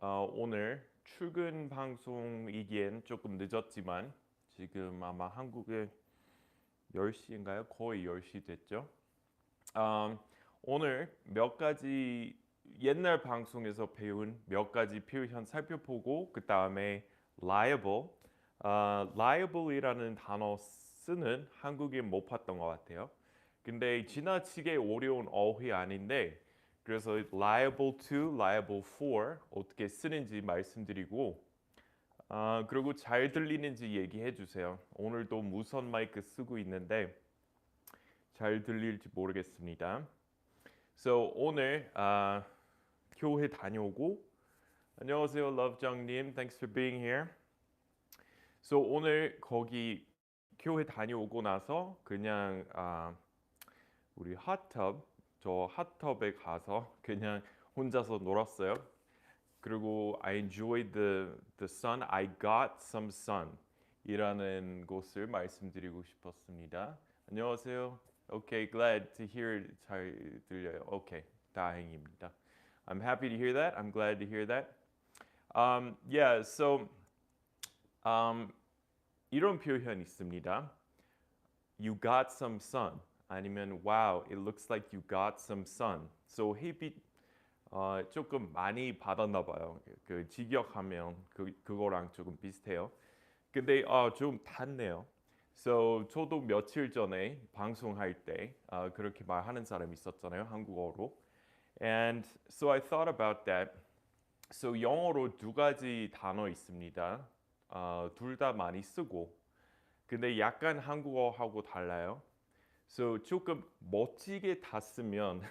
오늘 출근 방송이기엔 조금 늦었지만 지금 아마 한국에 10시인가요? 거의 10시 됐죠. 음, 오늘 몇 가지 옛날 방송에서 배운 몇 가지 표현 살펴보고 그 다음에 liable, liable이라는 단어 쓰는 한국에 못 봤던 것 같아요. 근데 지나치게 어려운 어휘 아닌데 그래서 liable to, liable for 어떻게 쓰는지 말씀드리고 그리고 잘 들리는지 얘기해 주세요. 오늘도 무선 마이크 쓰고 있는데 잘 들릴지 모르겠습니다. So 오늘 교회 다녀오고 안녕하세요, 러브정님. Thanks for being here. So 오늘 거기 교회 다녀오고 나서 그냥 우리 저 핫tub에 가서 그냥 혼자서 놀았어요. 그리고 I enjoyed the sun. I got some sun. 이라는 것을 말씀드리고 싶었습니다. 안녕하세요. Okay, glad to hear. 잘 들려요. Okay, 다행입니다. I'm happy to hear that. I'm glad to hear that. Yeah, so um, 이런 표현 있습니다. You got some sun. 아니면 wow, it looks like you got some sun. So 햇빛 조금 많이 받았나 봐요. 그 직역하면 그거랑 조금 비슷해요. 근데 좀 탔네요. So 저도 며칠 전에 방송할 때 그렇게 말하는 사람이 있었잖아요, 한국어로. And so I thought about that. So 영어로 두 가지 단어 있습니다. 둘 다 많이 쓰고, 근데 약간 한국어하고 달라요. So 조금 멋지게 다 쓰면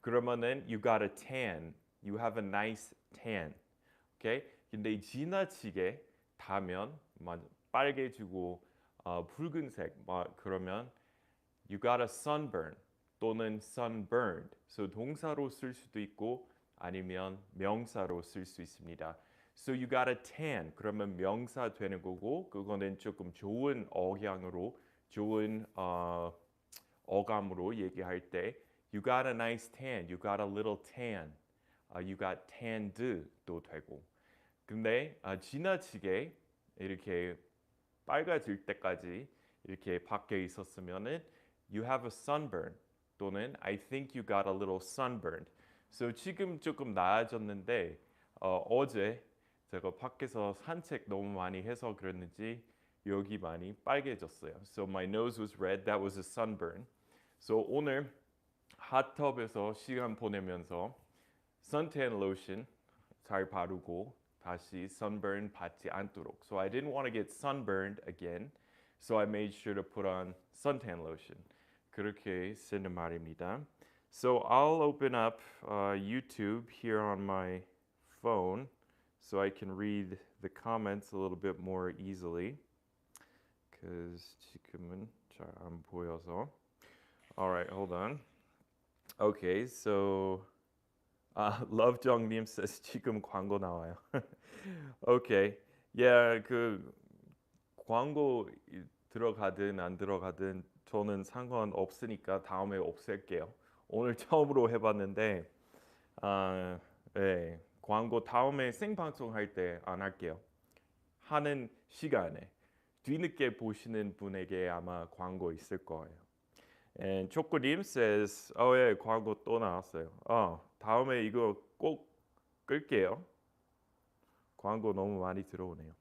그러면은 you got a tan. You have a nice tan. 오케이? 근데 지나치게 다면 빨개지고 붉은색 그러면 you got a sunburn 또는 sunburned. So 동사로 쓸 수도 있고 아니면 명사로 쓸 수 있습니다. So you got a tan. 그러면 명사 되는 거고 그거는 조금 좋은 억양으로 좋은 어감으로 얘기할 때 you got a nice tan, you got a little tan, you got tanned도 되고 근데 지나치게 이렇게 빨개질 때까지 이렇게 밖에 있었으면은 you have a sunburn 또는 I think you got a little sunburned. So 지금 조금 나아졌는데 어제 제가 밖에서 산책 너무 많이 해서 그랬는지 여기 많이 빨개졌어요. So my nose was red. That was a sunburn. So 오늘 핫tub에서 시간 보내면서 suntan lotion 잘 바르고 다시 sunburn 받지 않도록. So I didn't want to get sunburned again. So I made sure to put on suntan lotion. 그렇게 쓰는 말입니다. So I'll open up YouTube here on my phone so I can read the comments a little bit more easily. Because 지금은 잘 안 보여서. All right, hold on. Okay, so Love 정님 says 지금 광고 나와요. Okay, yeah, 그 광고 들어가든 안 들어가든 저는 상관없으니까 다음에 없앨게요. 오늘 처음으로 해봤는데, 네, 광고 다음에 생방송 할 때 안 할게요. 하는 시간에 뒤늦게 보시는 분에게 아마 광고 있을 거예요. And 초코님 says, 예, 광고 또 나왔어요. 다음에 이거 꼭 끌게요. 광고 너무 많이 들어오네요.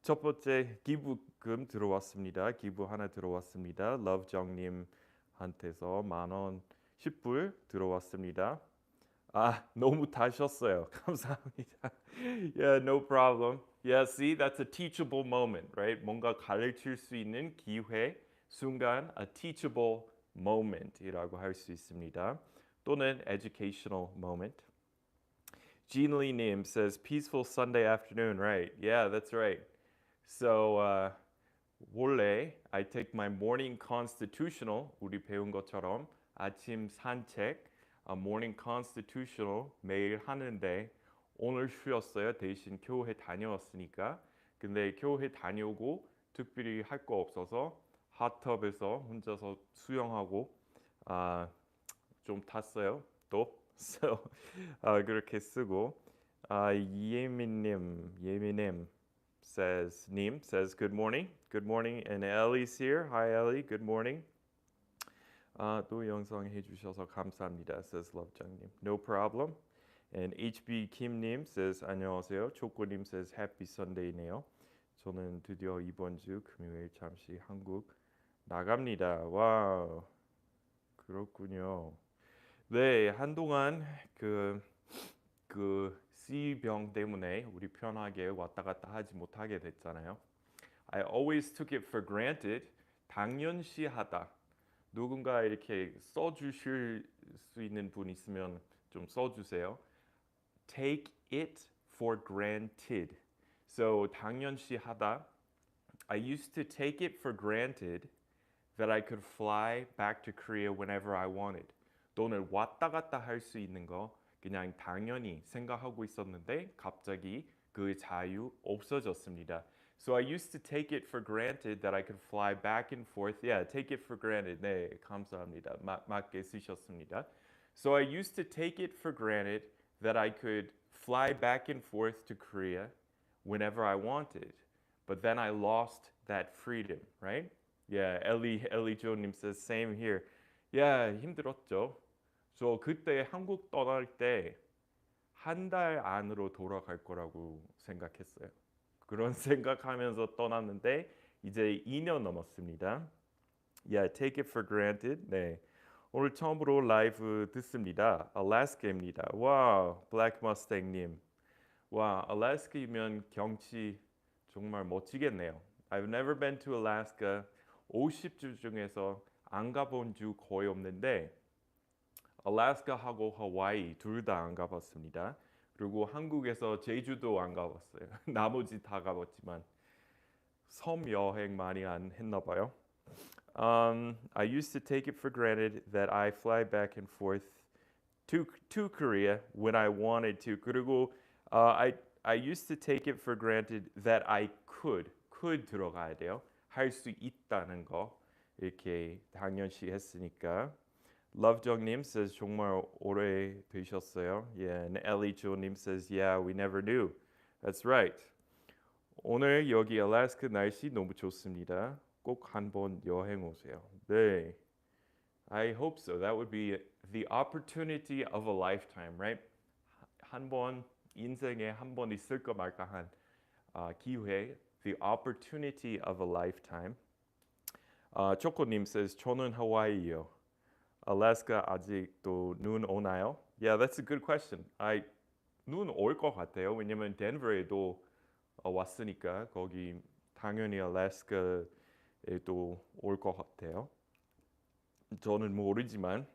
첫 번째 기부금 들어왔습니다. 기부 하나 들어왔습니다. 러브정님한테서 10,000원 10불 들어왔습니다. 너무 다셨어요. 감사합니다. Yeah, no problem. Yeah, see, that's a teachable moment, right? 뭔가 가르칠 수 있는 기회, 순간, a teachable moment이라고 할 수 있습니다. 또는 educational moment. Jean Lee Nim says, peaceful Sunday afternoon, right? Yeah, that's right. So, 원래 I take my morning constitutional, 우리 배운 것처럼 아침 산책, morning constitutional 매일 하는데 오늘 쉬었어요. 대신 교회 다녀왔으니까. 근데 교회 다녀오고 특별히 할 거 없어서 핫tub에서 혼자서 수영하고 좀 탔어요. 또 So 그렇게 쓰고 예미님 says good morning, and Ellie's here. Hi Ellie, good morning. 또 영상해 주셔서 감사합니다. says 러브장님. No problem. And HB 김님 says 안녕하세요. 초코님 says happy Sunday네요. 저는 드디어 이번 주 금요일 잠시 한국 나갑니다. 와우, 그렇군요. 네, 한동안 그 C병 때문에 우리 편하게 왔다 갔다 하지 못하게 됐잖아요. I always took it for granted. 당연시하다. 누군가 이렇게 써주실 수 있는 분 있으면 좀 써주세요. Take it for granted. So 당연시하다. I used to take it for granted that I could fly back to Korea whenever I wanted. 또는 왔다 갔다 할 수 있는 거 그냥 당연히 생각하고 있었는데 갑자기 그 자유 없어졌습니다. So I used to take it for granted that I could fly back and forth. Yeah, take it for granted. 네, 감사합니다. 맞게 쓰셨습니다. So I used to take it for granted that I could fly back and forth to Korea whenever I wanted. But then I lost that freedom, right? Yeah, Ellie Jo님 says same here. Yeah, 힘들었죠. 저 그때 한국 떠날 때 한 달 안으로 돌아갈 거라고 생각했어요. 그런 생각하면서 떠났는데 이제 2년 넘었습니다. Yeah, take it for granted. 네. 오늘 처음으로 라이브 듣습니다. 알래스카입니다. 와, 블랙 머스탱님. 와, 알래스카이면 경치 정말 멋지겠네요. I've never been to Alaska. 50주 중에서 안 가본 주 거의 없는데 알래스카하고 하와이 둘 다 안 가봤습니다. 그리고 한국에서 제주도 안 가봤어요. 나머지 다 가봤지만 섬 여행 많이 안 했나 봐요. I used to take it for granted that I fly back and forth to Korea when I wanted to. 그리고 I used to take it for granted that I could 들어가야 돼요. 할 수 있다는 거 이렇게 당연시 했으니까. 러브정님 says 정말 오래 되셨어요. Yeah, and Ellie 조님 says yeah, we never knew. That's right. 오늘 여기 알래스카 날씨 너무 좋습니다. 꼭 한번 여행 오세요. 네. I hope so. That would be the opportunity of a lifetime, right? 한 번 인생에 한 번 있을까 말까 한 기회. The opportunity of a lifetime. 초코님 says 저는 하와이요. 알래스카 아직도 눈 오나요? Yeah, that's a good question. 눈 올 것 같아요. 왜냐면 덴버에도 왔으니까 거기 당연히 알래스카에도 올 것 같아요. 저는 모르지만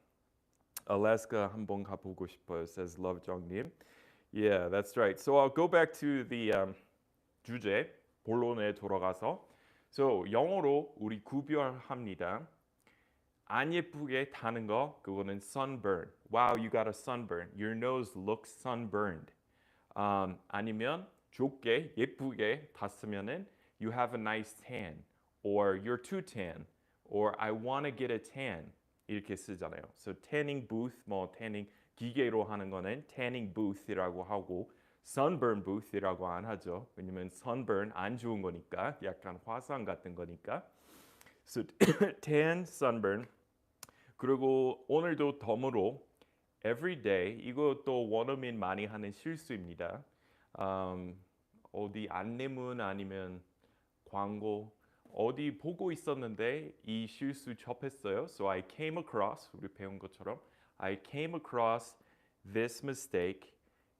알래스카 한번 가보고 싶어요. Says love정님. Yeah, that's right. So I'll go back to the 주제 본론에 돌아가서. So 영어로 우리 구별합니다. 안 예쁘게 타는 거 그거는 sunburn. Wow, you got a sunburn. Your nose looks sunburned. 아니면 좋게 예쁘게 탔으면은 you have a nice tan, or you're too tan, or I want to get a tan 이렇게 쓰잖아요. So tanning booth, 뭐 tanning 기계로 하는 거는 tanning booth이라고 하고 sunburn booth이라고 안 하죠. 왜냐면 sunburn 안 좋은 거니까 약간 화상 같은 거니까. So tan, sunburn. 그리고 오늘도 덤으로 every day 이것도 원어민 많이 하는 실수입니다. 어디 안내문 아니면 광고 어디 보고 있었는데 이 실수 접했어요. So I came across 우리 배운 것처럼 I came across this mistake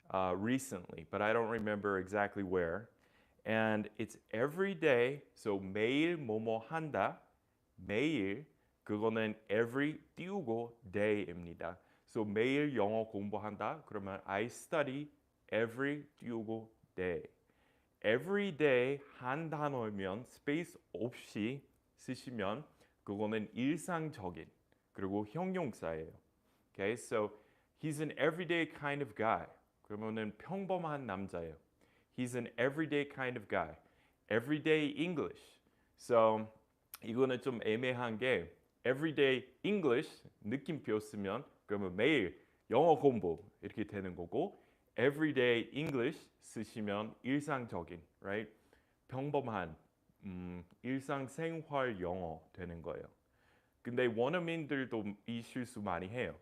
recently, but I don't remember exactly where. And it's every day. So 매일 뭐뭐 한다. 매일 그거는 every 띄우고 day입니다. So 매일 영어 공부한다. 그러면 I study every 띄우고 day. Every day 한 단어면 스페이스 없이 쓰시면 그거는 일상적인 그리고 형용사예요. Okay, so he's an everyday kind of guy. 그러면은 평범한 남자예요. He's an everyday kind of guy. Everyday English. So 이거는 좀 애매한 게 everyday English 느낌표 쓰면 그러면 매일 영어 공부 이렇게 되는 거고 everyday English 쓰시면 일상적인, right? 평범한 일상생활 영어 되는 거예요. 근데 원어민들도 이 실수 많이 해요.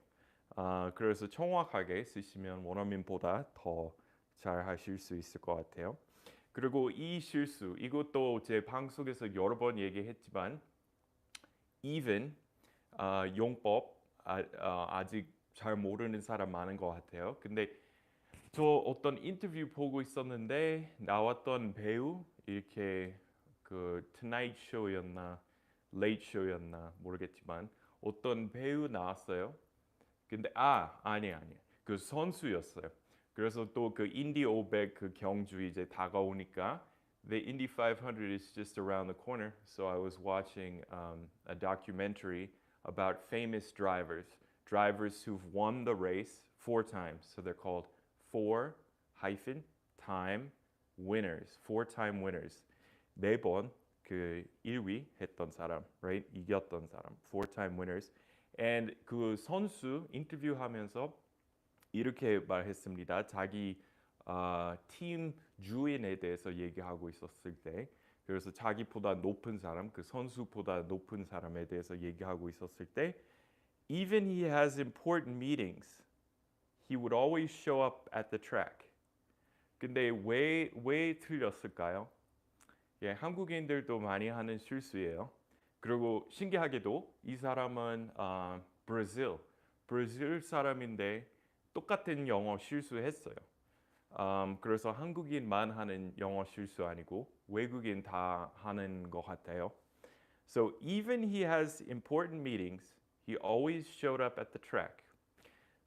그래서 정확하게 쓰시면 원어민보다 더 잘 하실 수 있을 것 같아요. 그리고 이 실수, 이것도 제 방송에서 여러 번 얘기했지만 even 용법 아직 잘 모르는 사람 많은 것 같아요. 근데 저 어떤 인터뷰 보고 있었는데 나왔던 배우 이렇게 그 투나잇 쇼였나 레이트 쇼였나 모르겠지만 어떤 배우 나왔어요. 근데 아니 그 선수였어요. 그래서 또 그 인디 500 그 경주 이제 다가오니까 the Indy 500 is just around the corner. So I was watching a documentary about famous drivers who've won the race 4 times. So they're called 4-time winners, 4-time winners. 4번 그 1위 했던 사람, right? 이겼던 사람, 4-time winners. And 그 선수 인터뷰하면서 이렇게 말했습니다. 자기 팀 주인에 대해서 얘기하고 있었을 때, 그래서 자기보다 높은 사람, 그 선수보다 높은 사람에 대해서 얘기하고 있었을 때, even he has important meetings, he would always show up at the track. 근데 왜 틀렸을까요? 예, 한국인들도 많이 하는 실수예요. 그리고 신기하게도 이 사람은 브라질 사람인데 똑같은 영어 실수했어요. 그래서 한국인만 하는 영어 실수 아니고 외국인 다 하는 것 같아요. So even he has important meetings, he always showed up at the track.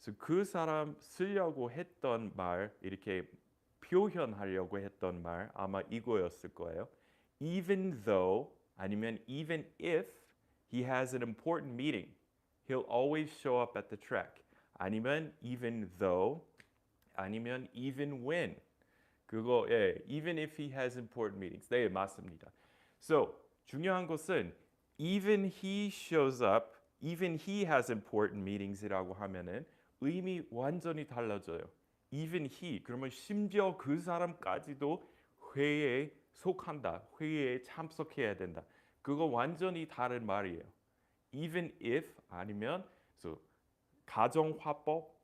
So 그 사람 쓰려고 했던 말, 이렇게 표현하려고 했던 말 아마 이거였을 거예요. Even though 아니면 even if he has an important meeting, he'll always show up at the track. 아니면 even though 아니면 even when. 그거 예, even if he has important meetings. 네, 맞습니다. So, 중요한 것은 even he shows up, even he has important meetings이라고 하면은 의미 완전히 달라져요. even he 그러면 심지어 그 사람까지도 회의에 속한다. 회의에 참석해야 된다. 그거 완전히 다른 말이에요. even if 아니면 so, 가정화법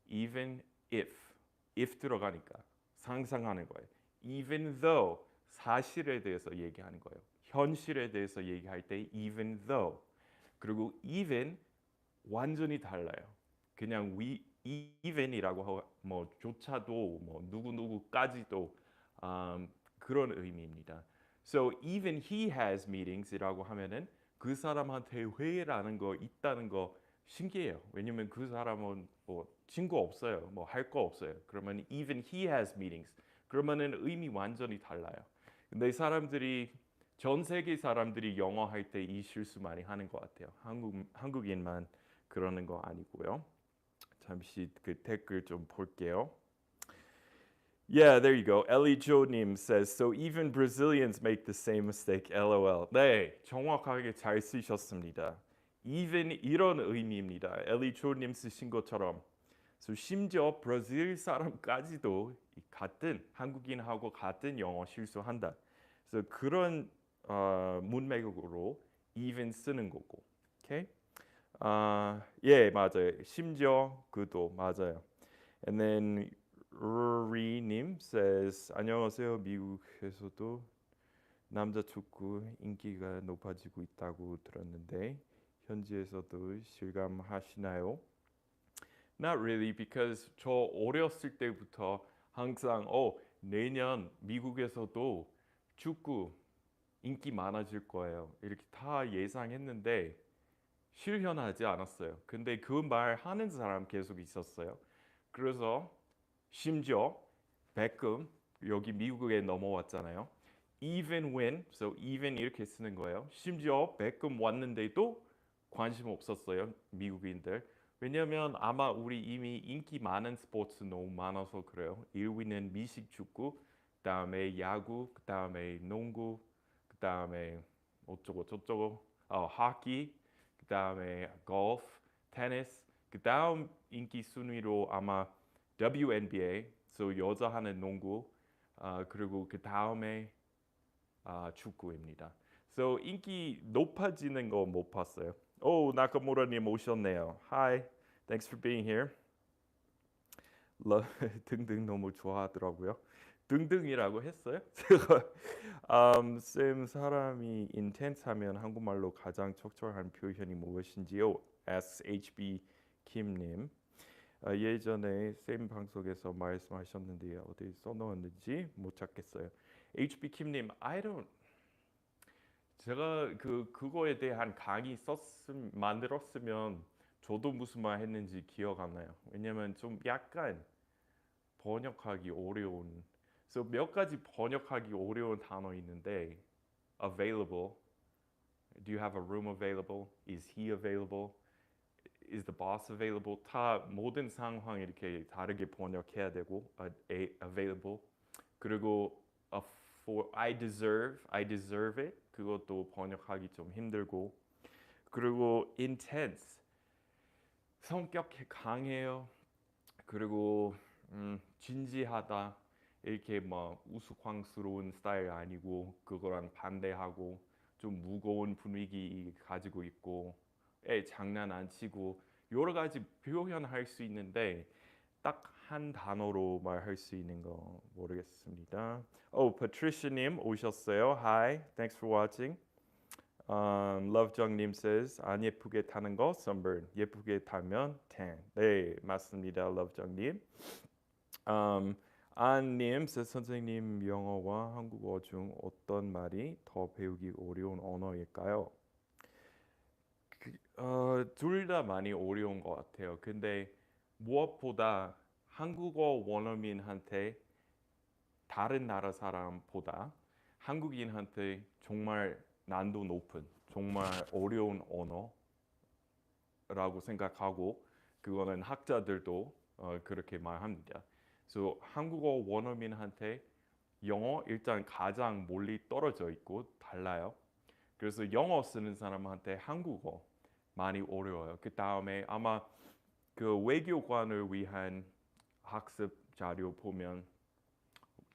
even if 들어가니까 상상하는 거예요. even though 사실에 대해서 얘기하는 거예요. 현실에 대해서 얘기할 때 even though 그리고 even 완전히 달라요. 그냥 even이라고 뭐 조차도 뭐 누구누구까지도 그런 의미입니다. So even he has meetings이라고 하면은 그 사람한테 회의라는 거 있다는 거 신기해요. 왜냐면 그 사람은 뭐 친구 없어요. 뭐 할 거 없어요. 그러면 even he has meetings. 그러면은 의미 완전히 달라요. 근데 사람들이 전 세계 사람들이 영어 할 때 이 실수 많이 하는 것 같아요. 한국인만 그러는 거 아니고요. 잠시 그 댓글 좀 볼게요. Yeah, there you go. Ellie Jo님 says, so even Brazilians make the same mistake. LOL. 네, 정확하게 잘 쓰셨습니다. even 이런 의미입니다. 엘리 조님 쓰신 것처럼. So 심지어 브라질 사람까지도 같은 한국인하고 같은 영어 실수한다. 그래서 그런 문맥으로 even 쓰는 거고. 오케이? 예, 맞아요. 심지어 그도 맞아요. And then 루리님 says 안녕하세요. 미국에서도 남자 축구 인기가 높아지고 있다고 들었는데 현지에서도 실감하시나요? Not really, because 저 어렸을 때부터 항상 내년 미국에서도 축구 인기 많아질 거예요. 이렇게 다 예상했는데 실현하지 않았어요. 근데 그 말 하는 사람 계속 있었어요. 그래서 심지어 베컴 여기 미국에 넘어왔잖아요. Even when, so even 이렇게 쓰는 거예요. 심지어 베컴 왔는데도 관심 없었어요. 미국인들. 왜냐면 아마 우리 이미 인기 많은 스포츠 너무 많아서 그래요. 1위는 미식축구, 그다음에 야구, 그다음에 농구, 그다음에 어쩌고 저쩌고, 하키, 그다음에 골프, 테니스, 그 다음 인기 순위로 아마 WNBA, so 여자 하는 농구, 그리고 그 다음에 축구입니다. So 인기 높아지는 거 못 봤어요. 오, 나카무라님 오셨네요. Hi, thanks for being here. 등등 너무 좋아하더라고요. 등등이라고 했어요? 제가 쌤 사람이 intense하면 한국말로 가장 적절한 표현이 무엇인지요? asks HB 김님. 예전에 쌤 방송에서 말씀하셨는데 어디 써놓았는지 못 찾겠어요. HB 김님, 제가 그거에 대한 강의 만들었으면 저도 무슨 말 했는지 기억 안 나요. 왜냐면 좀 약간 번역하기 어려운. So 몇 가지 번역하기 어려운 단어 있는데 available. Do you have a room available? Is he available? Is the boss available? 다 모든 상황 이렇게 다르게 번역해야 되고 available. 그리고 for I deserve it. 그것도 번역하기 좀 힘들고. 그리고 intense. 성격이 강해요. 그리고 진지하다. 이렇게 뭐 우스꽝스러운 스타일 아니고 그거랑 반대하고 좀 무거운 분위기 가지고 있고 장난 안 치고 여러 가지 표현할 수 있는데 딱 한 단어로 말할 수 있는 거 모르겠습니다. Patricia님 오셨어요. Hi, thanks for watching. Love정님 says 안 예쁘게 타는 거 sunburn, 예쁘게 타면 tan. 네, 맞습니다, Love정님. 안님 says 선생님 영어와 한국어 중 어떤 말이 더 배우기 어려운 언어일까요? 둘 다 많이 어려운 것 같아요. 근데 무엇보다 한국어 원어민한테 다른 나라 사람보다 한국인한테 정말 난도 높은, 정말 어려운 언어라고 생각하고 그거는 학자들도 그렇게 말합니다. 그래서 한국어 원어민한테 영어 일단 가장 멀리 떨어져 있고 달라요. 그래서 영어 쓰는 사람한테 한국어 많이 어려워요. 그 다음에 아마 그 외교관을 위한 학습 자료 보면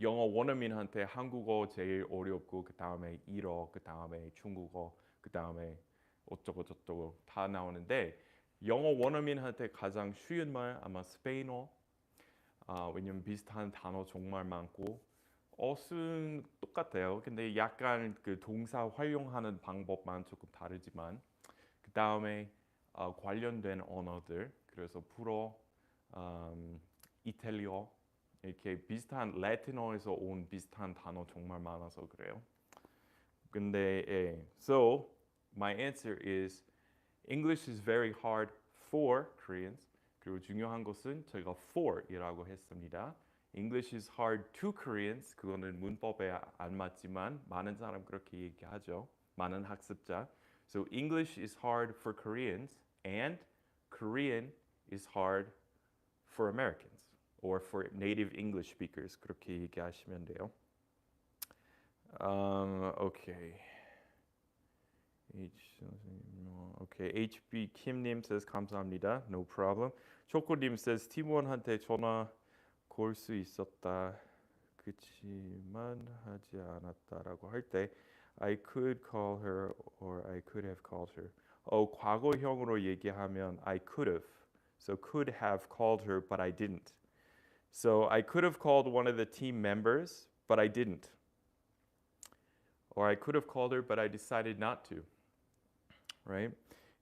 영어 원어민한테 한국어 제일 어렵고 그 다음에 일어, 그 다음에 중국어, 그 다음에 어쩌고 저쩌고 다 나오는데 영어 원어민한테 가장 쉬운 말 아마 스페인어. 왜냐면 비슷한 단어 정말 많고 어순 똑같아요. 근데 약간 그 동사 활용하는 방법만 조금 다르지만 그 다음에 관련된 언어들 그래서 불어, 이탈리아 이렇게 비슷한 라틴어에서 온 비슷한 단어 정말 많아서 그래요. 근데 so my answer is English is very hard for Koreans. 그리고 중요한 것은 저희가 for이라고 했습니다. English is hard to Koreans. 그거는 문법에 안 맞지만 많은 사람 그렇게 얘기하죠. 많은 학습자. So English is hard for Koreans and Korean is hard for Americans or for native English speakers. 그렇게 얘기하시면 돼요. Okay. Okay. HB 김님 says 감사합니다. No problem. 초코님 says 팀원한테 전화 걸 수 있었다. 그치만 하지 않았다라고 할 때 I could call her or I could have called her. 과거형으로 얘기하면 I could have. So could have called her, but I didn't. So I could have called one of the team members, but I didn't. Or I could have called her, but I decided not to. Right?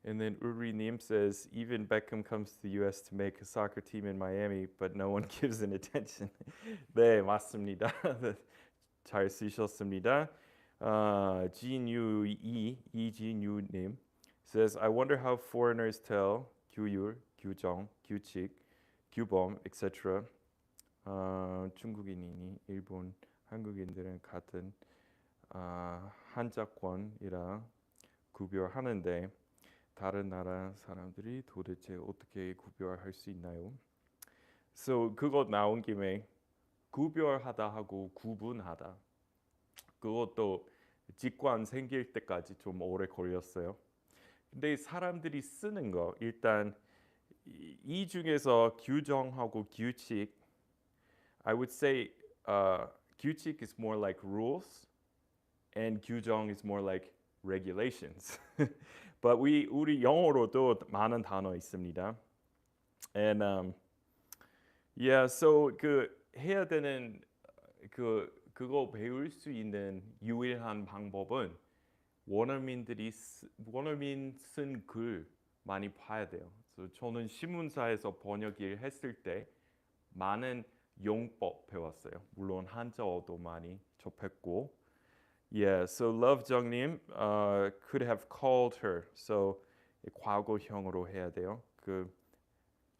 And then Uri Nim says, even Beckham comes to the U.S. to make a soccer team in Miami, but no one gives an attention. 네, 맞습니다. 잘 쓰셨습니다. 이진유님 says, I wonder how foreigners tell 규율, 규정, 규칙, 규범, etc. 중국인이니 일본 한국인들은 같은 한자권이라 구별하는데 다른 나라 사람들이 도대체 어떻게 구별할 수 있나요? So 그거 나온 김에 구별하다 하고 구분하다 그것도 직관 생길 때까지 좀 오래 걸렸어요. 근데 사람들이 쓰는 거 일단 이 중에서 규정하고 규칙, I would say 규칙 is more like rules, and 규정 is more like regulations. But 우리 영어로도 많은 단어 있습니다. And yeah, so 그 해야 되는 그거 배울 수 있는 유일한 방법은 원어민 쓴 글 많이 봐야 돼요. So 저는 신문사에서 번역 일 했을 때 많은 용법 배웠어요. 물론 한자어도 많이 접했고. Yeah, so love정님 could have called her. So 과거형으로 해야 돼요. 그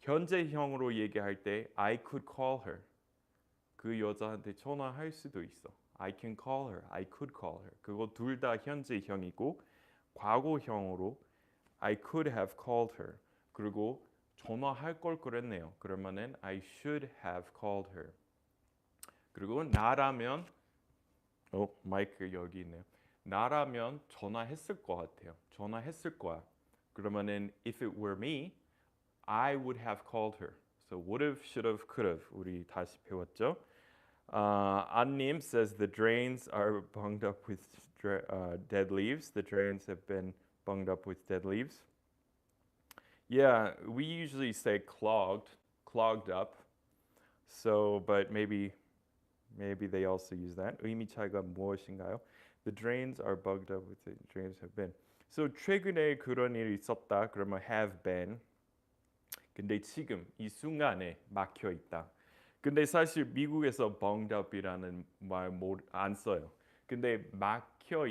현재형으로 얘기할 때 I could call her. 그 여자한테 전화할 수도 있어. I can call her. I could call her. 그거 둘 다 현재형이고 과거형으로 I could have called her. 그리고 전화할 걸 그랬네요. 그러면은 I should have called her. 그리고 나라면 마이크 여기 있네요. 나라면 전화했을 것 같아요. 전화했을 거야. 그러면은 if it were me, I would have called her. So would have, should have, could have 우리 다시 배웠죠. 안님 says the drains are bunged up with dead leaves. The drains have been bunged up with dead leaves. Yeah, we usually say clogged up. So, but maybe they also use that. 의미 차이가 무엇인가요? The drains are bugged up with the drains have been. So 최근에 그런 일이 있었다. 그러면 have been. 근데 지금 이 순간에 막혀 있다. 근데 사실 미국에서 bunged up이라는 말 안 써요. 근데 막혀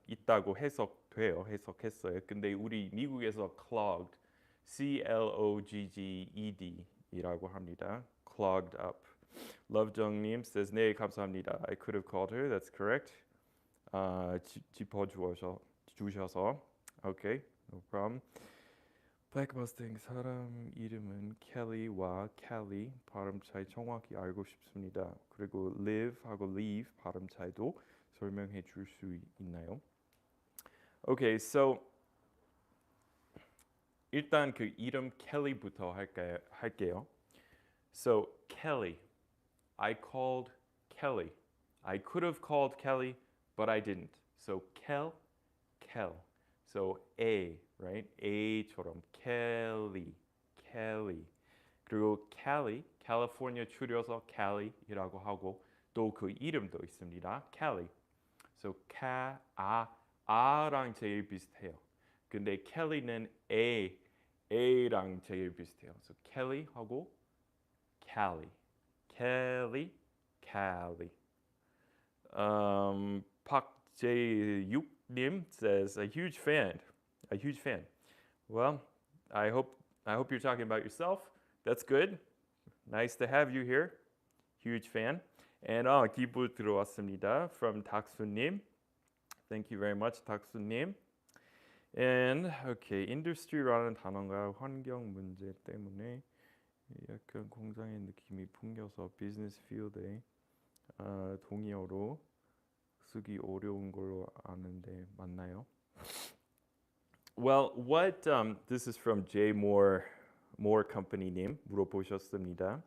있다고 해석돼요. 해석했어요. 근데 우리 미국에서 clogged, C-L-O-G-G-E-D 이라고 합니다. clogged up. love정님 says 네 감사합니다. I could have called her. That's correct. 짚어주셔서 okay, no problem. Black Mustang 사람 이름은 켈리와 캘리 발음 차이 정확히 알고 싶습니다. 그리고 live하고 leave 발음 차이도 설명해 줄 수 있나요? Okay, so 일단 그 이름 켈리부터 할게요. So Kelly, I called Kelly. I could have called Kelly, but I didn't. So Kel. So A, right? A처럼 Kelly. 그리고 Cali, 캘리포니아 줄여서 Cali이라고 하고 또 그 이름도 있습니다. Cali. So A랑 제일 비슷해요. 근데 Kelly는 A랑 제일 비슷해요. So Kelly하고 Cali. 박재육님 says a huge fan. Well, I hope you're talking about yourself. That's good. Nice to have you here. Huge fan. And 기부 들어왔습니다 from 닥수님. Thank you very much, 닥수님. And okay, industry라는 단어가 환경 문제 때문에 약간 공장의 느낌이 풍겨서 business field에 동의어로 쓰기 어려운 걸로 아는데 맞나요? Well, this is from J Moore Company님 물어보셨습니다.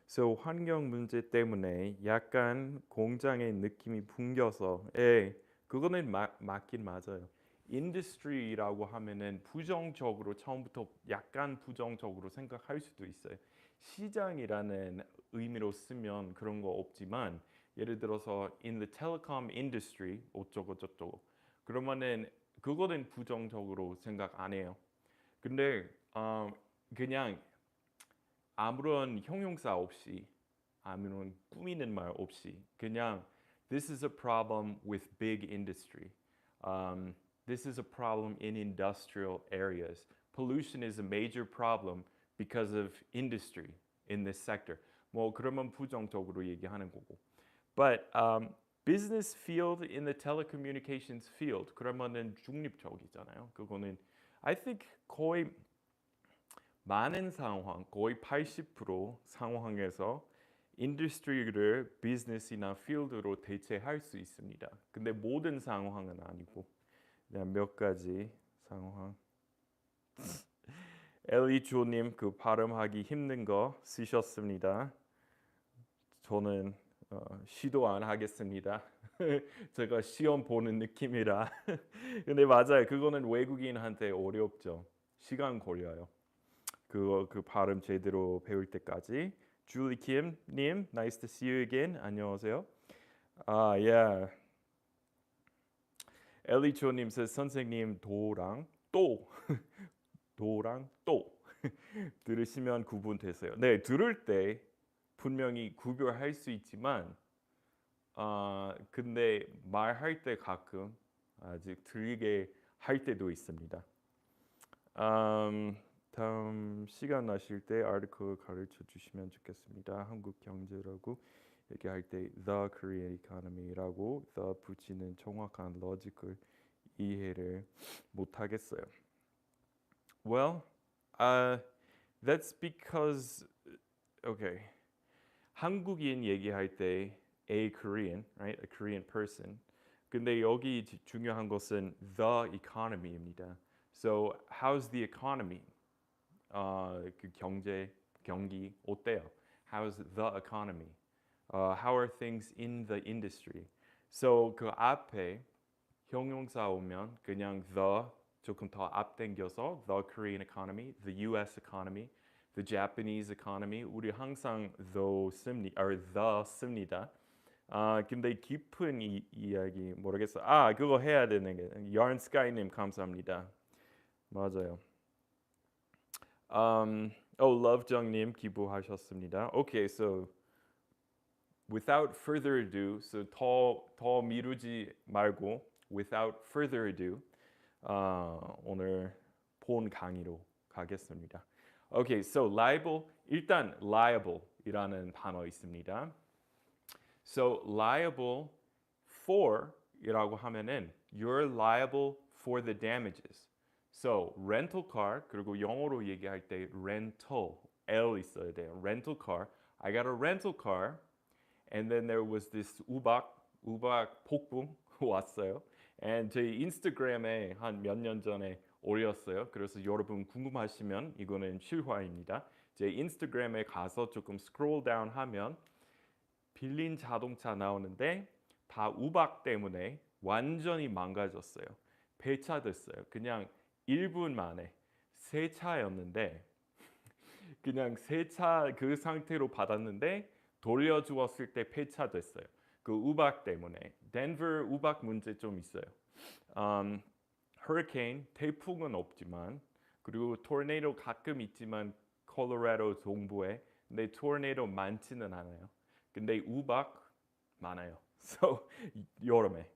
So 환경 문제 때문에 약간 공장의 느낌이 풍겨서 그거는 맞긴 맞아요. industry라고 하면은 부정적으로 처음부터 약간 부정적으로 생각할 수도 있어요. 시장이라는 의미로 쓰면 그런 거 없지만 예를 들어서 in the telecom industry 어쩌고 저쩌고 그러면은 그거는 부정적으로 생각 안 해요. 근데 그냥 아무런 형용사 없이 아무런 꾸미는 말 없이 그냥 this is a problem with big industry. This is a problem in industrial areas. Pollution is a major problem because of industry in this sector. 뭐 그러면 부정적으로 얘기하는 거고. But business field in the telecommunications field 그러면은 중립적이잖아요. 그거는 I think 거의 많은 상황, 거의 80% 상황에서 인더스트리를 비즈니스나 필드로 대체할 수 있습니다. 근데 모든 상황은 아니고 그냥 몇 가지 상황. 엘리조님 그 발음하기 힘든 거 쓰셨습니다. 저는 시도 안 하겠습니다. 제가 시험 보는 느낌이라. 근데 맞아요. 그거는 외국인한테 어렵죠. 시간 걸려요. 그 발음 제대로 배울 때까지. 줄리 킴님, nice to see you again. 안녕하세요. Yeah. 엘리조님 선생님 도랑 또 들으시면 구분되세요. 네, 들을 때 분명히 구별할 수 있지만 근데 말할 때 가끔 아직 들리게 할 때도 있습니다. 다음 시간 나실 때 아티클 가르쳐 주시면 좋겠습니다. 한국 경제라고 얘기할 때 The Korean Economy라고 the 붙이는 정확한 로직을 이해를 못 하겠어요. Well, that's because okay. 한국인 얘기할 때 a Korean, right? A Korean person. 근데 여기 중요한 것은 the economy입니다. So, how's the economy? 그 경기 어때요? How's the economy? How are things in the industry? So, 그 앞에 형용사 오면 그냥 the 조금 더 앞당겨서 the Korean economy, the US economy, the Japanese economy 우리 항상 the 씁니다. 근데 깊은 이야기 모르겠어. 그거 해야 되는 게 Yarn Sky님 감사합니다. 맞아요. Love정님 기부하셨습니다. Okay, so without further ado, so 더 미루지 말고 without further ado 오늘 본 강의로 가겠습니다. Okay, so liable 일단 liable이라는 단어 있습니다. So liable for이라고 하면은 you're liable for the damages. So rental car 그리고 영어로 얘기할 때 rental L 있어야 돼요. Rental car. I got a rental car, and then there was this 우박 폭풍 왔어요. And 제 인스타그램에 한 몇 년 전에 올렸어요. 그래서 여러분 궁금하시면 이거는 실화입니다. 제 인스타그램에 가서 조금 스크롤 다운 하면 빌린 자동차 나오는데 다 우박 때문에 완전히 망가졌어요. 폐차됐어요. 그냥 1분 만에 새 차였는데 그냥 새 차 그 상태로 받았는데 돌려주었을 때 폐차됐어요. 그 우박 때문에. 덴버 우박 문제 좀 있어요. 허리케인 태풍은 없지만 그리고 토네이도 가끔 있지만 콜로라도 동부에 근데 토네이도 많지는 않아요. 근데 우박 많아요. So 여름에.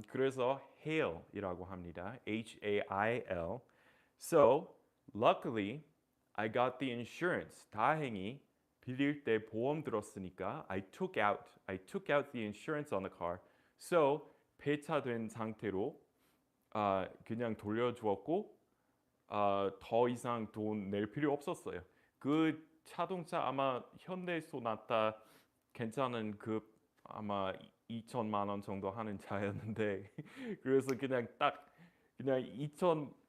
그래서 hail이라고 합니다. Hail. So luckily I got the insurance. 다행히 빌릴 때 보험 들었으니까 I took out the insurance on the car. So 폐차된 상태로 그냥 돌려주었고 더 이상 돈 낼 필요 없었어요. 그 자동차 아마 현대 소나타 괜찮은 그 아마 2천만 원 정도 하는 차였는데 그래서 그냥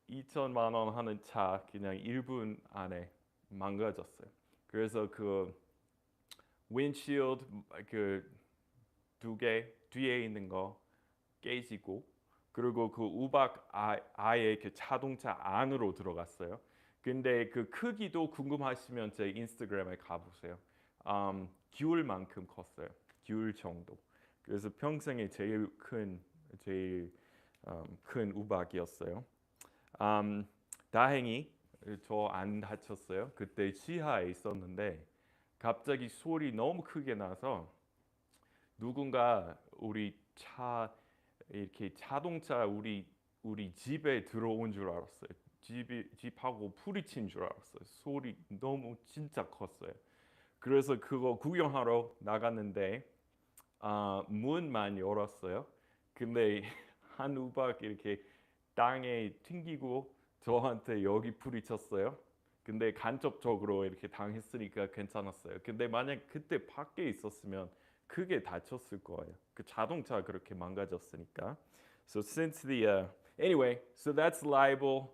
2천만 원 하는 차 그냥 1분 안에 망가졌어요. 그래서 그 윈dshield 그 두 개 뒤에 있는 거 깨지고 그리고 그 우박 아예 그 자동차 안으로 들어갔어요. 근데 그 크기도 궁금하시면 제 인스타그램에 가보세요. 귤만큼 컸어요. 귤 정도. 그래서 평생에 제일 큰 우박이었어요. 다행히 저 안 다쳤어요. 그때 지하에 있었는데 갑자기 소리 너무 크게 나서 누군가 우리 차 이렇게 자동차 우리 집에 들어온 줄 알았어요. 집하고 부딪힌 줄 알았어요. 소리 너무 진짜 컸어요. 그래서 그거 구경하러 나갔는데 문만 열었어요. 근데 한 우박 이렇게 땅에 튕기고 저한테 여기 부딪혔어요. 근데 간접적으로 이렇게 당했으니까 괜찮았어요. 근데 만약 그때 밖에 있었으면 크게 다쳤을 거예요. 그 자동차 그렇게 망가졌으니까. So since the anyway, so that's liable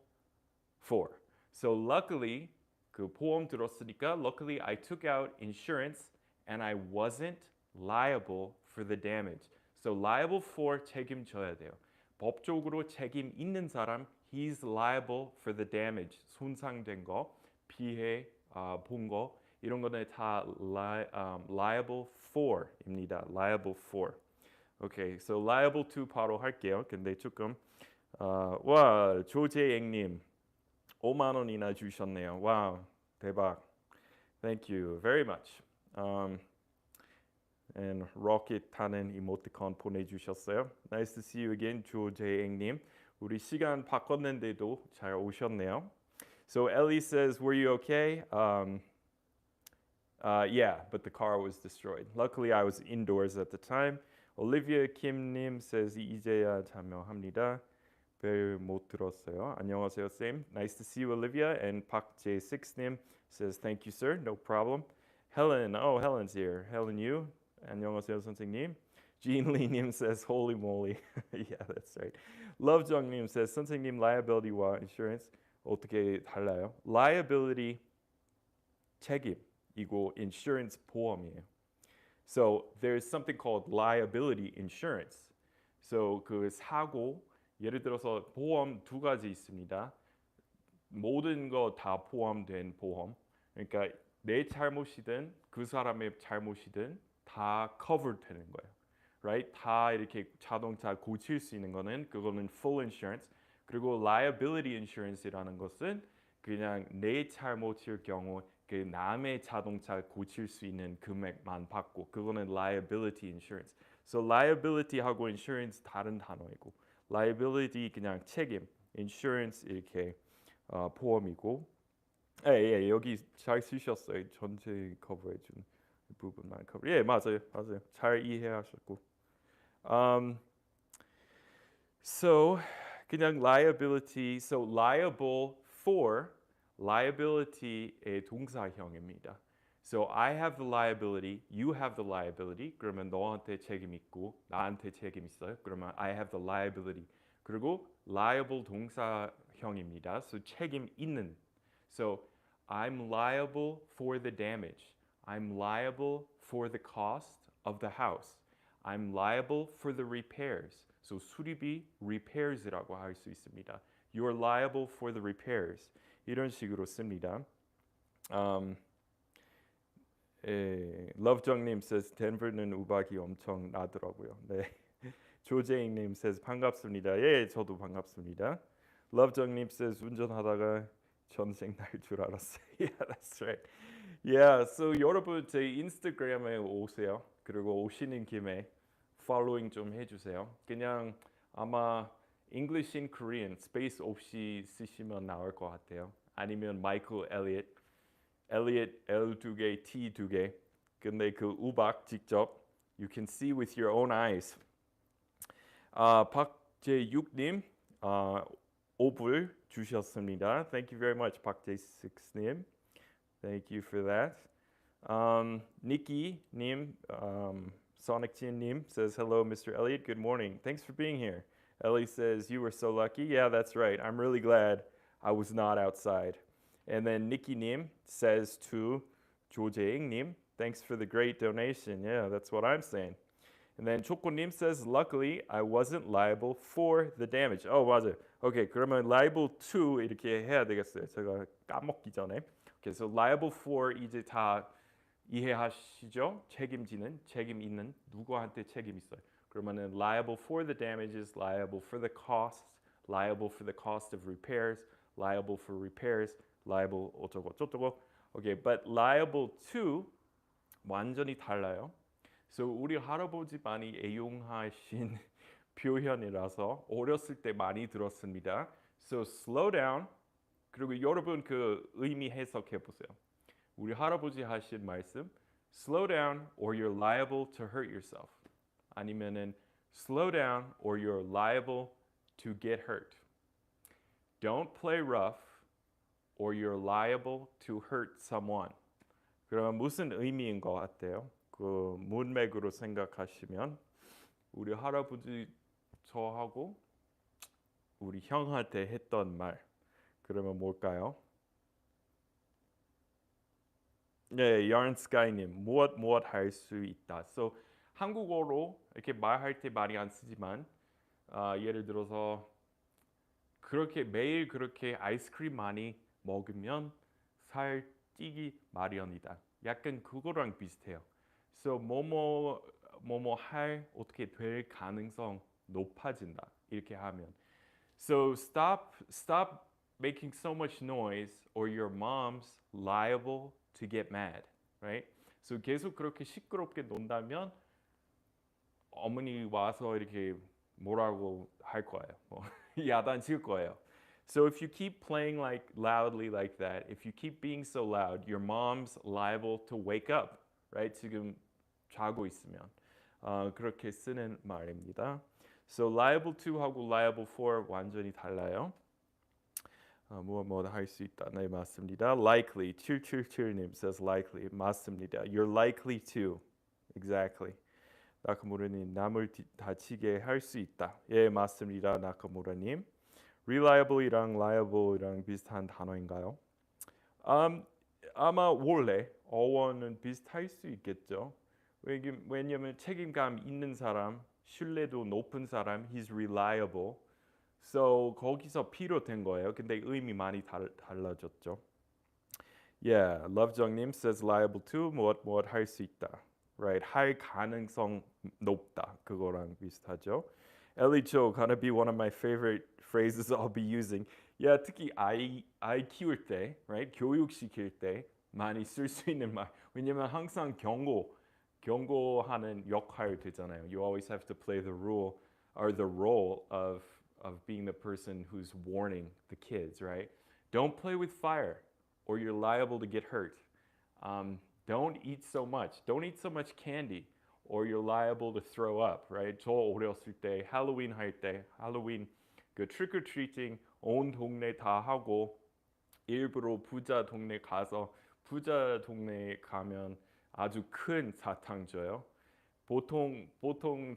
for. So luckily 그 보험 들었으니까 luckily I took out insurance and I wasn't liable for the damage. So liable for 책임져야 돼요. 법적으로 책임 있는 사람 he's liable for the damage. 손상된 거, 피해 본 거 이런 거는 다 liable for입니다. liable for. Okay, so liable to 바로 할게요. 근데 조금 와 조재행님 5만 원이나 주셨네요. 와우 대박. Thank you very much. And rocket 타는 이모티콘 보내주셨어요. Nice to see you again, 조재행님. 우리 시간 바꿨는데도 잘 오셨네요. So Ellie says, "Were you okay?" Yeah, but the car was destroyed. Luckily, I was indoors at the time. Olivia Kim님 says, "이제야 참여합니다." 별 못 들었어요. 안녕하세요, Sam. Nice to see you, Olivia. And 박J6님 says, "Thank you, sir. No problem." Helen, oh, Helen's here. Helen, you. 안녕하세요, 선생님. Jean Lee-님 says, "Holy moly." Yeah, that's right. Love정님 says, "선생님, liability와 insurance 어떻게 달라요?" Liability 책임이고 insurance 보험이에요. So there's something called liability insurance. So 그 사고 예를 들어서 보험 두 가지 있습니다. 모든 거 다 포함된 보험. 그러니까 내 잘못이든 그 사람의 잘못이든 다 covered 되는 거예요. Right? 다 이렇게 자동차 고칠 수 있는 거는 그거는 full insurance. 그리고 liability insurance이라는 것은 그냥 내 잘못일 경우 그 남의 자동차 고칠 수 있는 금액만 받고 그거는 liability insurance. So liability하고 insurance 다른 단어이고 liability 그냥 책임, insurance 이렇게 보험이고. 예, 여기 잘 쓰셨어요. 전체 커버해 준 부분만 커버. 예, 맞아요. 잘 이해하셨고. So 그냥 liability, so liable for liability의 동사형입니다. So I have the liability, you have the liability. 그러면 너한테 책임 있고 나한테 책임 있어요. 그러면 I have the liability. 그리고 liable 동사형입니다. So 책임 있는. So I'm liable for the damage. I'm liable for the cost of the house. I'm liable for the repairs. So 수리비 repairs라고 할 수 있습니다. You're liable for the repairs. 이런 식으로 씁니다. 러브정님 says 덴버는 우박이 엄청 나더라고요. 네. 조재익님 says 반갑습니다. 예, 저도 반갑습니다. 러브정님 says 운전하다가 전생 날 줄 알았어요. Yeah, that's right. Yeah, so 여러분 제 인스타그램에 오세요. 그리고 오시는 김에 following 좀 해주세요. 그냥 아마 English in Korean 스페이스 없이 쓰시면 나올 것 같아요. 아니면 마이클 엘리엇, 엘리엇 L 두 개, T 두 개. 근데 그 우박 직접 you can see with your own eyes. 박재육님 5불 주셨습니다. Thank you very much, 박재6님. Thank you for that. Nikki-님, Sonic-님 says, "Hello, Mr. Elliott. Good morning. Thanks for being here." Ellie says, "You were so lucky." Yeah, that's right. I'm really glad I was not outside. And then Nikki-님 says to 조재익님, "Thanks for the great donation." Yeah, that's what I'm saying. And then 초코님 says, "Luckily, I wasn't liable for the damage." 맞아요. Okay, 그러면 liable to 이렇게 해야 되겠어요. 제가 까먹기 전에. Okay, so liable for 이제 다 이해하시죠? 책임지는, 책임 있는, 누구한테 책임 있어요. 그러면은 liable for the damages, liable for the costs, liable for the cost of repairs, liable for repairs, liable 어쩌고 저쩌고. Okay, but liable to 완전히 달라요. So 우리 할아버지 많이 애용하신 표현이라서 어렸을 때 많이 들었습니다. So slow down. 그리고 여러분 그 의미 해석해 보세요. 우리 할아버지 하신 말씀 slow down or you're liable to hurt yourself. 아니면은 slow down or you're liable to get hurt. Don't play rough or you're liable to hurt someone. 그러면 무슨 의미인 것 같아요? 그 문맥으로 생각하시면 우리 할아버지 저하고 우리 형한테 했던 말 그러면 뭘까요? 네, yarnsky님 무엇 할 수 있다. So 한국어로 이렇게 말할 때 많이 안 쓰지만 예를 들어서 그렇게 매일 그렇게 아이스크림 많이 먹으면 살 찌기 마련이다. 약간 그거랑 비슷해요. So 뭐뭐 할 어떻게 될 가능성 높아진다. 이렇게 하면. So stop making so much noise or your mom's liable to get mad, right? So 계속 그렇게 시끄럽게 논다면 어머니 와서 이렇게 뭐라고 할 거예요. 뭐 야단칠 거예요. So if you keep playing like loudly like that, if you keep being so loud, your mom's liable to wake up, right? 지금 자고 있으면 그렇게 쓰는 말입니다. So liable to하고 liable for 완전히 달라요. 무엇 할 수 있다. 네, 맞습니다. Likely 777님 says likely 맞습니다. You're likely to exactly. 나카무라님 남을 다치게 할 수 있다. 예, 맞습니다. 나카무라님. Reliable이랑 liable이랑 비슷한 단어인가요? 아마 원래 어원은 비슷할 수 있겠죠. 왜냐면 책임감 있는 사람, 신뢰도 높은 사람, he's reliable. So 거기서 필요된 거예요. 근데 의미 많이 달라졌죠. Yeah, love정님 says liable to 무엇 할 수 있다. Right, 할 가능성 높다. 그거랑 비슷하죠. Ellie Cho gonna be one of my favorite phrases I'll be using. Yeah, 특히 아이 키울 때, right, 교육 시킬 때 많이 쓸 수 있는 말. 왜냐면 항상 경고하는 역할 되잖아요. You always have to play the role or the role of being the person who's warning the kids, right? Don't play with fire, or you're liable to get hurt. Don't eat so much. Don't eat so much candy, or you're liable to throw up, right? 저 어렸을 때 할로윈 할 때 할로윈 그 trick or treating 온 동네 다 하고 일부러 부자 동네 가서 부자 동네 가면 아주 큰 사탕 줘요. 보통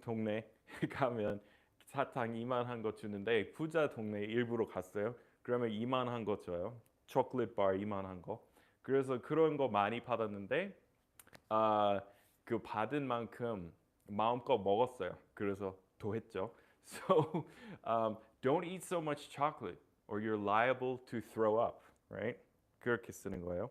동네 가면 사탕 이만한 거 주는데 부자 동네 일부러 갔어요. 그러면 이만한 거 줘요. 초콜릿 바 이만한 거. 그래서 그런 거 많이 받았는데 그 받은 만큼 마음껏 먹었어요. 그래서 더 했죠. So don't eat so much chocolate or you're liable to throw up, right? 그렇게 쓰는 거예요.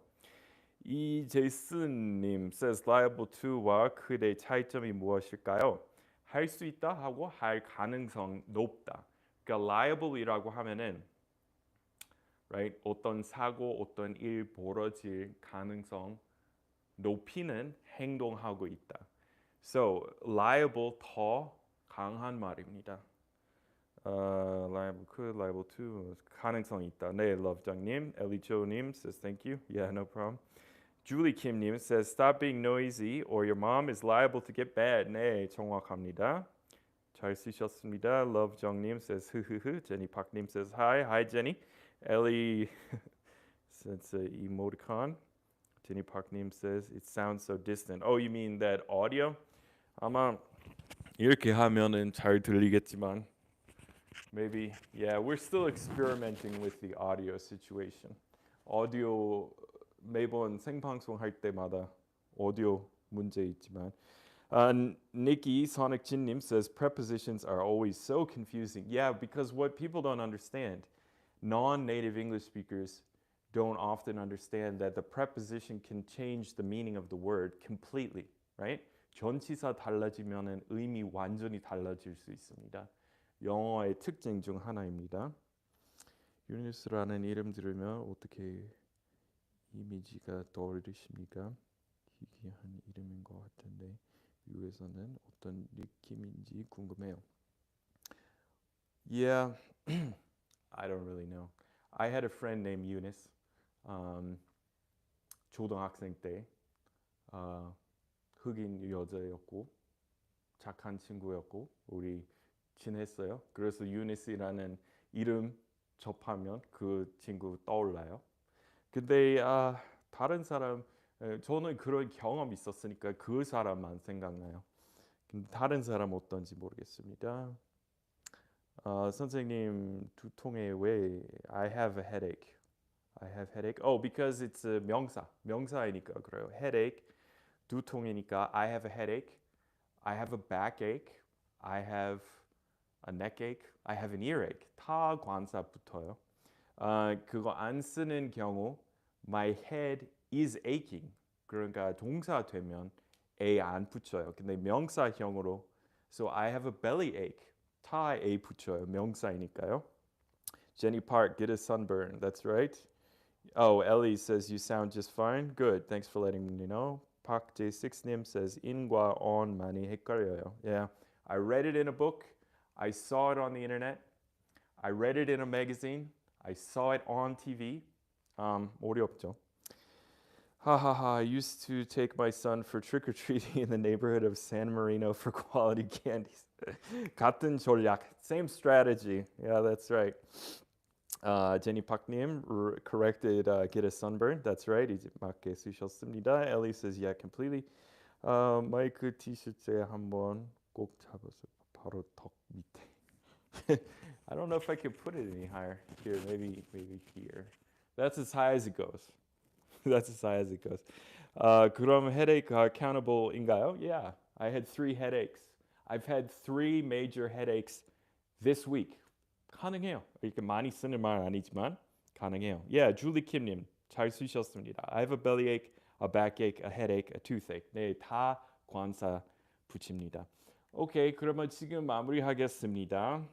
이제슨님 says liable to와 그의 차이점이 무엇일까요? 할 수 있다 하고 할 가능성 높다. 그러니까 liable이라고 하면은 right 어떤 사고, 어떤 일 벌어질 가능성 높이는 행동하고 있다. So liable 더 강한 말입니다. liable could, liable to 가능성 있다. 네, love장님, 엘리조님 says thank you. Yeah, no problem. Julie Kim님 says stop being noisy or your mom is liable to get bad. 네, 정확합니다. 잘 쓰셨습니다. love정님 says 흐흐흐. Jenny Park님 says hi Jenny. Ellie says emoticon. Jenny Park님 says it sounds so distant. Oh, you mean that audio? 아마 이렇게 하면은 잘 들리겠지만 maybe yeah, we're still experimenting with the audio situation. 오디오 매번 생방송 할 때마다 오디오 문제 있지만 Nikki Sonic Jinnim says prepositions are always so confusing. Yeah, because what people don't understand, non-native English speakers don't often understand that the preposition can change the meaning of the word completely, right? 전치사 달라지면은 의미 완전히 달라질 수 있습니다. 영어의 특징 중 하나입니다. 유니스라는 이름 들으면 어떻게 이미지가 떠오르십니까? 희귀한 이름인 것 같은데 미국에서는 어떤 느낌인지 궁금해요. Yeah, I don't really know. I had a friend named Eunice. 초등학생 때 흑인 여자였고 착한 친구였고 우리 친했어요. 그래서 유니스라는 이름 접하면 그 친구 떠올라요. 근데 다른 사람 저는 그런 경험 있었으니까 그 사람만 생각나요. 근데 다른 사람 어떤지 모르겠습니다. 선생님 두통에 왜 I have a headache. I have headache. Oh, because it's a 명사이니까 그래요. headache. 두통이니까 I have a headache. I have a backache. I have a neckache. I have an earache. 다 관사 붙어요. 그거 안 쓰는 경우 my head is aching. 그러니까 동사 되면 a 안 붙여요. 근데 명사형으로 so I have a bellyache. 다 a 붙여요. 명사이니까요. Jenny Park, get a sunburn. That's right. Oh, Ellie says you sound just fine. Good. Thanks for letting me know. Park J6님 says in과 on 많이 헷갈려요. Yeah. I read it in a book. I saw it on the internet. I read it in a magazine. I saw it on TV. 어렵죠. Hahaha, I used to take my son for trick-or-treating in the neighborhood of San Marino for quality candies. 같은 전략, same strategy. Yeah, that's right. Jenny Park님 corrected get a sunburn. That's right. 이제 맞게 쓰셨습니다. Ellie says yeah, completely. 마이크 티셔츠에 한번 꼭 잡아서 바로 턱 밑에. I don't know if I could put it any higher. Here, maybe here. That's as high as it goes. That's as high as it goes. 그럼 headache countable?인가요? Yeah, I had 3 headaches. I've had 3 major headaches this week. 가능해요. 이렇게 많이 쓰는 말 아니지만 가능해요. Yeah, Julie Kim님 잘 쓰셨습니다. I have a bellyache, a backache, a headache, a toothache. 네, 다 관사 붙입니다. 오케이, 그러면 지금 마무리하겠습니다.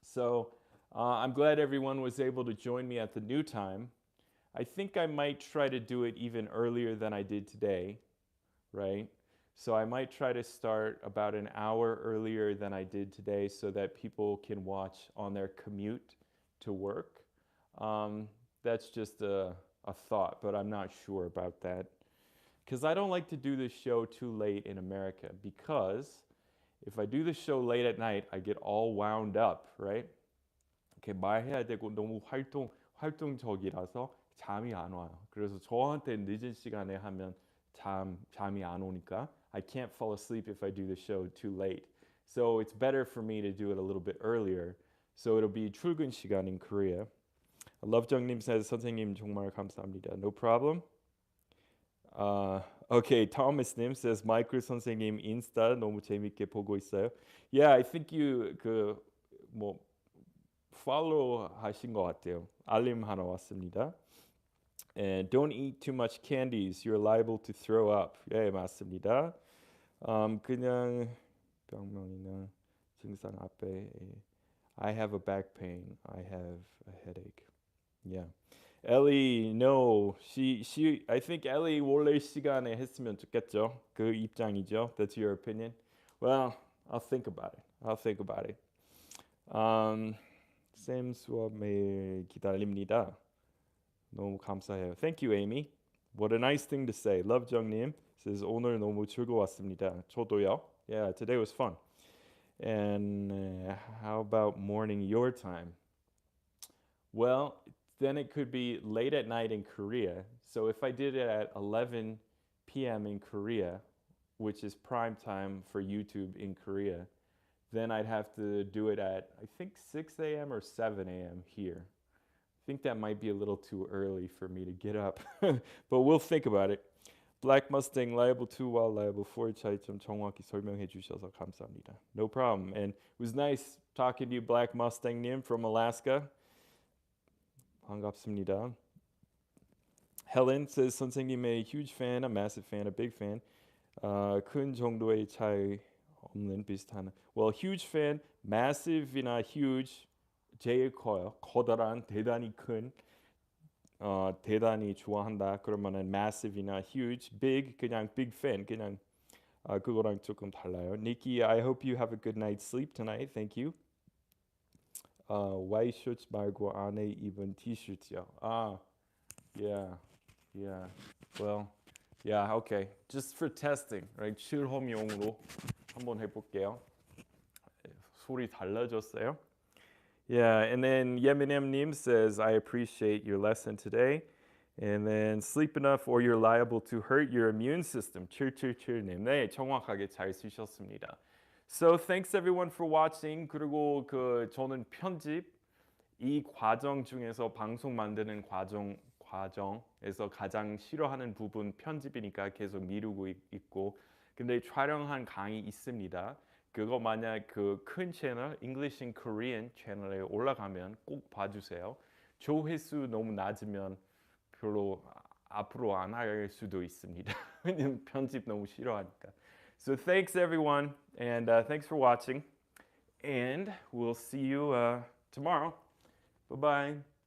So I'm glad everyone was able to join me at the new time. I think I might try to do it even earlier than I did today, right? So I might try to start about an hour earlier than I did today so that people can watch on their commute to work. That's just a thought, but I'm not sure about that. Because I don't like to do this show too late in America because if I do the show late at night, I get all wound up, right? 이렇게 말해야 되고 너무 활동적이라서 잠이 안 와요. 그래서 저한테 늦은 시간에 하면 잠이 안 오니까 I can't fall asleep if I do the show too late. So it's better for me to do it a little bit earlier. So it'll be 출근 시간 in Korea. Love정님 says 선생님 정말 감사합니다. No problem. Okay, Thomas님 says 마이클 선생님 인스타 너무 재밌게 보고 있어요. Yeah, I think you follow 하신 것 같아요. 알림 하나 왔습니다. And don't eat too much candies. You're liable to throw up. 예, 맞습니다. 그냥 병명이나 증상 앞에 I have a back pain. I have a headache. Yeah. Ellie, no. I think Ellie 원래 시간에 했으면 좋겠죠. 그 입장이죠. That's your opinion. Well, I'll think about it. 쌤 수업 매일 기다립니다. 너무 감사해요. Thank you, Amy. What a nice thing to say. Love정님 says 오늘 너무 즐거웠습니다. 저도요. Yeah, today was fun. And how about morning your time? Well, then it could be late at night in Korea. So if I did it at 11 p.m. in Korea, which is prime time for YouTube in Korea, then I'd have to do it at, I think, 6 a.m. or 7 a.m. here. I think that might be a little too early for me to get up, but we'll think about it. Black Mustang Liable 2와 Liable 4의 차이점 정확히 설명해 주셔서 감사합니다. No problem. And it was nice talking to you, Black Mustang님 from Alaska. 반갑습니다. Helen says 선생님의 huge fan, a massive fan, a big fan. 큰 정도의 차이 없는 비슷한. Well, huge fan, massive이나 huge 제일 커요. 커다란, 대단히 큰, 대단히 좋아한다. 그러면은 massive이나 huge, big 그냥 big fan 그냥 그거랑 조금 달라요. Nikki, I hope you have a good night's sleep tonight. Thank you. white shirts 말고 안에 입은 티셔츠요. Yeah. Well, yeah, okay. Just for testing, right? 실험용으로 한번 해볼게요. 소리 달라졌어요? Yeah, and then Yeminem님 says, I appreciate your lesson today. And then sleep enough or you're liable to hurt your immune system. 777님, 네, 정확하게 잘 쓰셨습니다. So thanks everyone for watching. 그리고 저는 편집 이 과정 중에서 방송 만드는 과정에서 가장 싫어하는 부분 편집이니까 계속 미루고 있고 근데 촬영한 강의 있습니다. 그거 만약 그 큰 채널 English in Korean 채널에 올라가면 꼭 봐주세요. 조회수 너무 낮으면 별로 앞으로 안 할 수도 있습니다. 편집 너무 싫어하니까. So thanks everyone and thanks for watching and we'll see you tomorrow. Bye bye.